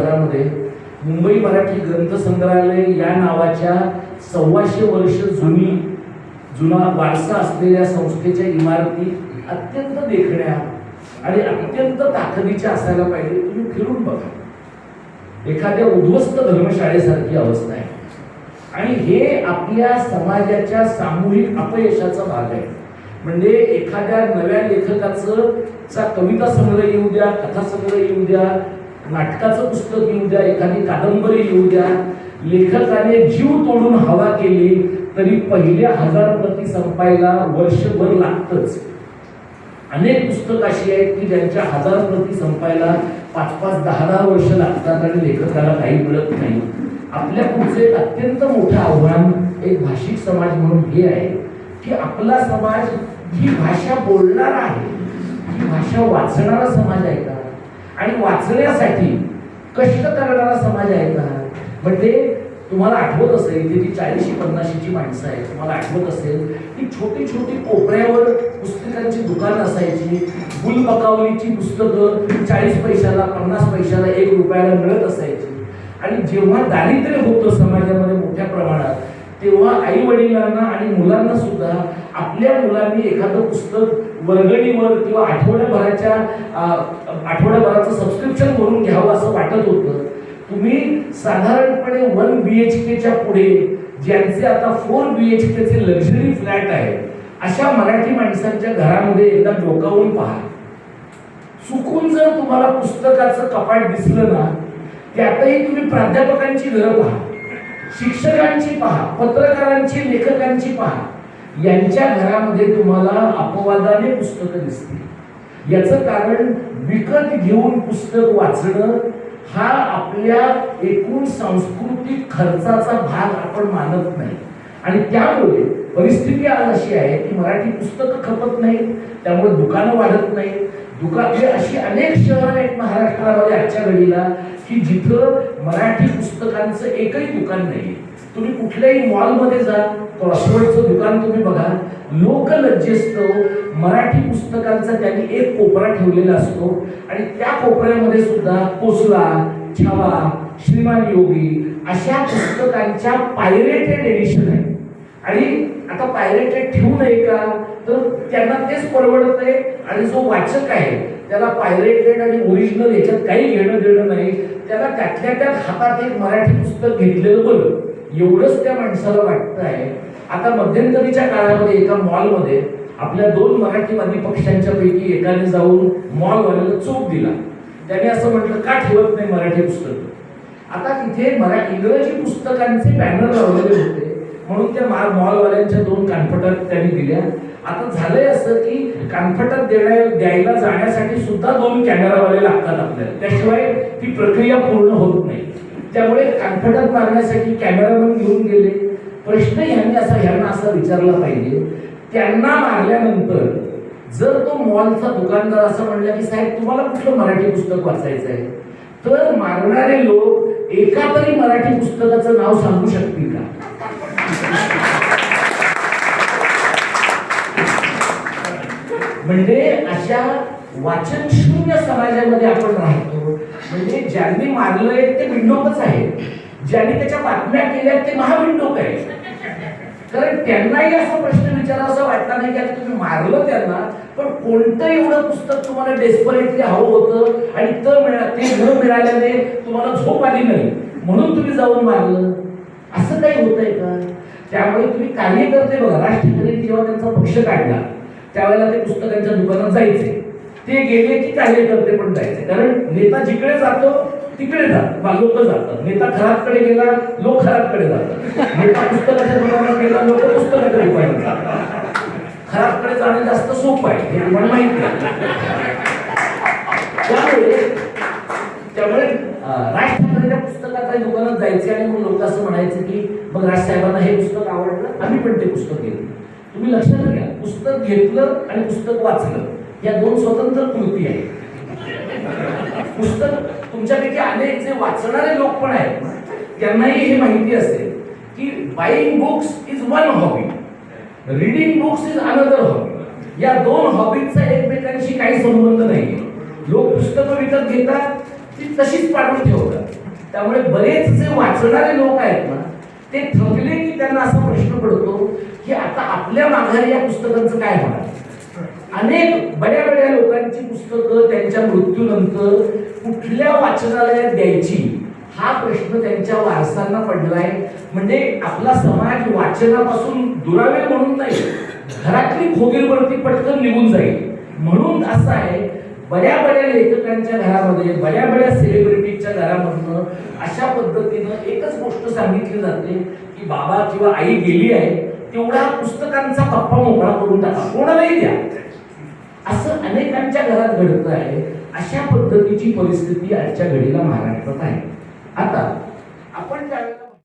शहरामध्ये मुंबई मराठी ग्रंथसंग्रहालय या नावाच्या 125 वर्ष जुना वारसा असलेल्या संस्थेच्या इमारती अत्यंत देखण्या आणि अत्यंत ताकदीच्या असायला पाहिजे. तुम्ही फिरून बघा, एखाद्या उद्ध्वस्त धर्मशाळेसारखी अवस्था आहे. आणि हे आपल्या समाजाच्या सामूहिक अपयशाचा भाग आहे. म्हणजे एखाद्या नव्या लेखकाचा कविता संग्रह येऊ द्या, कथा संग्रह येऊ द्या, नाटकाचं पुस्तक येऊ द्या, एखादी कादंबरी येऊ द्या, लेखकाने जीव तोडून हवा केली तरी पहिल्या 1000 प्रती संपायला वर्षभर लागतच. अनेक पुस्तक अशी आहेत की ज्यांच्या 1000 प्रती संपायला 5-5, 10-10 वर्ष लागतात आणि लेखकाला काही मिळत नाही. आपल्या पुढचं एक अत्यंत मोठं आव्हान एक भाषिक समाज म्हणून हे आहे की आपला समाज ही भाषा बोलणारा आहे, ही भाषा वाचणारा समाज आहे का, आणि वाचण्यासाठी कष्ट करणारा समाज आहे का. म्हणजे तुम्हाला आठवत असेल इथे जी 40-50ची माणसं आहेत, तुम्हाला आठवत असेल की छोटी छोटी कोपऱ्यावर पुस्तकांची दुकानं असायची. गुलबकावलीची पुस्तकं 40 पैशाला, 50 पैशाला, 1 रुपयाला मिळत असायची. आणि जेव्हा दारिद्र्य होतं समाजामध्ये मोठ्या प्रमाणात, तेव्हा आई वडिलांना आणि मुलांना सुद्धा आपल्या मुलांनी एखादं पुस्तक वर्गणीवर किंवा आठवड्याभराचं सबस्क्रिप्शन करून घ्यावं असं वाटत होतं. तुम्ही साधारणपणे 1 BHKच्या पुढे ज्यांचे आता 4 BHKचे लक्झरी फ्लॅट आहे, अशा मराठी माणसांच्या घरामध्ये एकदा डोकावून पहा. चुकून जर तुम्हाला पुस्तकाचं कपाट दिसलं ना, त्यातही तुम्ही प्राध्यापकांची घरं पहा, शिक्षकांची पहा, पत्रकारांची, लेखकांची पहा. यांच्या घरामध्ये तुम्हाला अपवादाने पुस्तकं दिसतील. याचं कारण विकत घेऊन पुस्तक वाचणं हा आपल्या एकूण सांस्कृतिक खर्चाचा भाग आपण मानत नाही. आणि त्यामुळे परिस्थिती आज अशी आहे की मराठी पुस्तकं खपत नाहीत, त्यामुळे दुकानं वाढत नाहीत. अशी अनेक शहरं आहेत महाराष्ट्रामध्ये आजच्या घडीला की जिथं मराठी पुस्तकांचं एकही दुकान नाही. तुम्ही कुठल्याही मॉलमध्ये जा, क्रॉसवर्डचं दुकान तुम्ही बघा, लोकलज्जेस्तव मराठी पुस्तकांचा त्यांनी एक कोपरा ठेवलेला असतो. आणि त्या कोपऱ्यामध्ये सुद्धा कोसला, छावा, श्रीमान योगी अशा पुस्तकांच्या पायरेटेड एडिशन आहे. आणि आता पायरेटेड ठेवू नये का, तर त्यांना तेच परवडत आहे. आणि जो वाचक आहे त्याला पायरेटेड आणि ओरिजिनल याच्यात काही घेणं देणं नाही. त्याला त्यातल्या त्यात हातात एक मराठी पुस्तक घेतलेलं बरं, एवढंच त्या माणसाला वाटतं आहे. आता मध्यंतरीच्या काळामध्ये एका मॉलमध्ये आपल्या 2 मराठीवादी पक्षांच्या पैकी एकाने जाऊन मॉलवाल्याला चोप दिला. त्याने असं म्हटलं, का ठेवत नाही मराठी पुस्तक. आता तिथे इंग्रजी पुस्तकांचे बॅनर लावलेले होते म्हणून त्या मॉलवाल्यांच्या 2 कानफटात त्यांनी दिल्या. आता झालंय असं की कानफटात द्यायला जाण्यासाठी सुद्धा 2 कॅमेरावाले लागतात आपल्याला, त्याशिवाय ती प्रक्रिया पूर्ण होत नाही. त्यामुळे कानफटात मारण्यासाठी कॅमेरामन घेऊन गेले. प्रश्न ह्यांना असा विचारला पाहिजे, त्यांना मारल्यानंतर जर तो मॉलचा दुकानदार असं म्हणला की साहेब तुम्हाला कुठलं मराठी पुस्तक वाचायचं आहे, तर मारणारे लोक एका तरी मराठी पुस्तकाचं नाव सांगू शकतील का. म्हणजे अशा वाचन शून्य समाजामध्ये आपण राहतो. म्हणजे ज्यांनी मारलंय ते विंडोकच आहे, ज्यांनी त्याच्या बातम्या केल्या ते महाविंडोक आहे. कारण त्यांनाही असा प्रश्न विचारावा वाटला नाही की तुम्ही मारलं त्यांना, पण कोणतं एवढं पुस्तक तुम्हाला डेस्परेटली हवं होतं आणि ते न मिळाल्याने तुम्हाला झोप आली नाही म्हणून तुम्ही जाऊन मारलं, असं काही होतंय का. त्यामुळे तुम्ही कार्यकर्ते बघा, राष्ट्रपती जेव्हा त्यांचा पक्ष काढला त्यावेळेला ते पुस्तकांच्या दुकानात जायचे. ते गेले की कार्यकर्ते पण जायचे, कारण नेता जिकडे जातो तिकडे जातात, लोक जातात. नेता खराबकडे गेला, लोक खराबकडे जातात. नेता पुस्तकाच्या दुकानात गेला, लोक पुस्तकाच्या दुकानात जातात. खराबकडे जाणं जास्त सोपं आहे, हे तुम्हाला माहिती आहे. त्यामुळे राष्ट्रपतीच्या पुस्तकाच्या दुकानात जायचे आणि मग लोक असं म्हणायचे की मग राजसाहेबांना हे पुस्तक आवडलं, आम्ही पण ते पुस्तक घेतलं. तुम्ही लक्षात घ्या, पुस्तक घेतलं आणि पुस्तक वाचलं या 2 स्वतंत्र कृती आहेत. पुस्तक तुमच्यापैकी अनेक जे वाचणारे लोक पण आहेत त्यांनाही हे माहिती असेल की buying books is one hobby, reading books is another hobby. या 2 हॉबीचा एकमेकांशी काही संबंध नाही. लोक पुस्तकं विकत घेतात, ती तशीच पाडून ठेवतात. त्यामुळे बरेच जे वाचणारे लोक आहेत ना ते थकले की त्यांना असा प्रश्न पडतो की आता आपल्या माघारी या पुस्तकांचं काय होणार. अनेक बड्या बड्या लोकांची पुस्तकं त्यांच्या मृत्यूनंतर कुठल्या वाचनालयात द्यायची हा प्रश्न त्यांच्या वारसांना पडलाय. म्हणजे आपला समाज वाचनापासून दुरावेल म्हणून नाही, घरातली खोगीरवरती पटकन निघून जाईल म्हणून असं आहे. बड्या बड्या लेखकांच्या घरामध्ये, बड्या बड्या सेलिब्रिटीच्या घरामधनं अशा पद्धतीनं एकच गोष्ट सांगितली जाते की बाबा किंवा आई गेली आहे, तेवढा पुस्तकांचा कप्पा मोकळा करून टाका, कोणालाही द्या. असं अनेकांच्या घरात घडतं आहे. अशा पद्धतीची परिस्थिती आजच्या घडीला महाराष्ट्रात आहे. आता